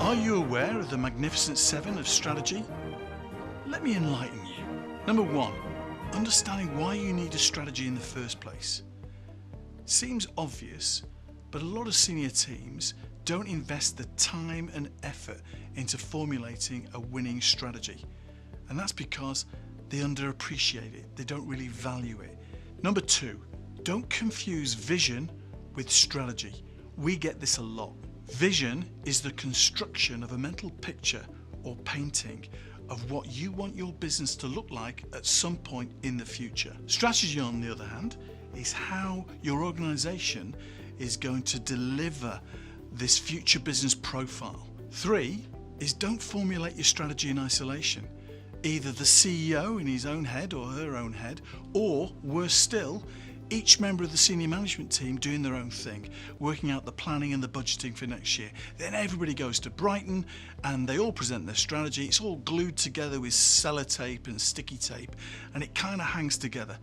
Are you aware of the Magnificent Seven of strategy? Let me enlighten you. Number one, understanding why you need a strategy in the first place. Seems obvious, but a lot of senior teams don't invest the time and effort into formulating a winning strategy. And that's because they underappreciate it. They don't really value it. Number two, don't confuse vision with strategy. We get this a lot. Vision is the construction of a mental picture or painting of what you want your business to look like at some point in the future. Strategy, on the other hand, is how your organization is going to deliver this future business profile. Three is don't formulate your strategy in isolation. Either the CEO in his own head or her own head, or worse still, each member of the senior management team doing their own thing, working out the planning and the budgeting for next year. Then everybody goes to Brighton and they all present their strategy. It's all glued together with sellotape and sticky tape, and it kind of hangs together.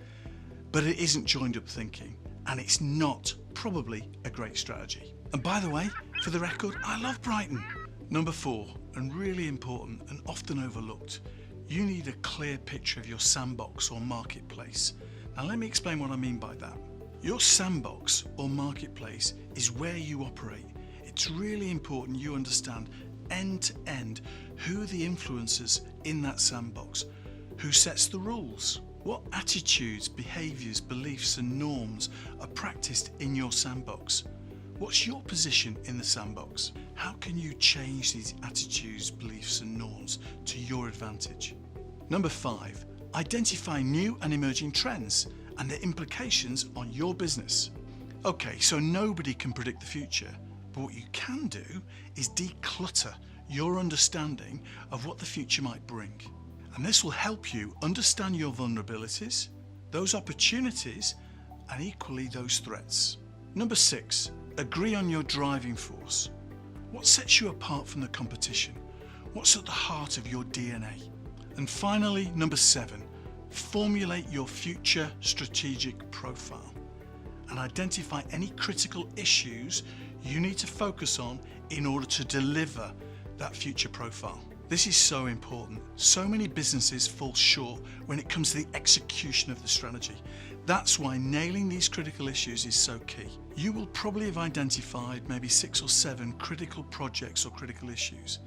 But it isn't joined up thinking, and it's not probably a great strategy. And by the way, for the record, I love Brighton. Number four, and really important and often overlooked, you need a clear picture of your sandbox or marketplace. Now let me explain what I mean by that. Your sandbox or marketplace is where you operate. It's really important you understand end to end who are the influencers in that sandbox, who sets the rules, what attitudes, behaviours, beliefs and norms are practiced in your sandbox. What's your position in the sandbox? How can you change these attitudes, beliefs and norms to your advantage? Number five, identify new and emerging trends and their implications on your business. Okay, so nobody can predict the future, but what you can do is declutter your understanding of what the future might bring. And this will help you understand your vulnerabilities, those opportunities, and equally those threats. Number six, agree on your driving force. What sets you apart from the competition? What's at the heart of your DNA? And finally, number seven, formulate your future strategic profile and identify any critical issues you need to focus on in order to deliver that future profile. This is so important. So many businesses fall short when it comes to the execution of the strategy. That's why nailing these critical issues is so key. You will probably have identified maybe 6 or 7 critical projects or critical issues.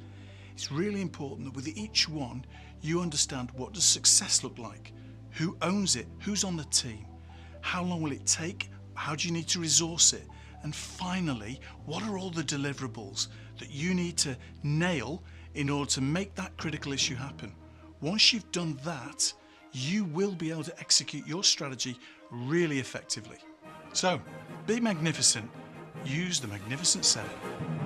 It's really important that with each one, you understand what does success look like, who owns it, who's on the team, how long will it take, how do you need to resource it, and finally, what are all the deliverables that you need to nail in order to make that critical issue happen. Once you've done that, you will be able to execute your strategy really effectively. So, be magnificent. Use the Magnificent Seven.